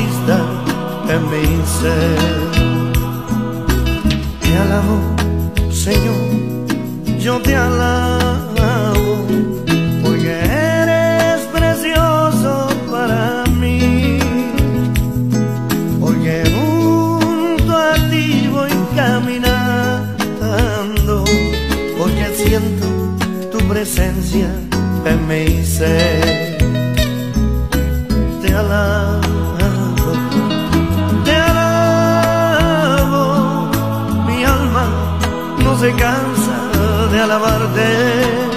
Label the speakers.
Speaker 1: pusiste en mi ser. Te alabo, Señor, yo te alabo, porque eres precioso para mí, porque junto a ti voy caminando, porque siento tu presencia en mi ser. Te alabo, mi alma no se cansa de alabarte.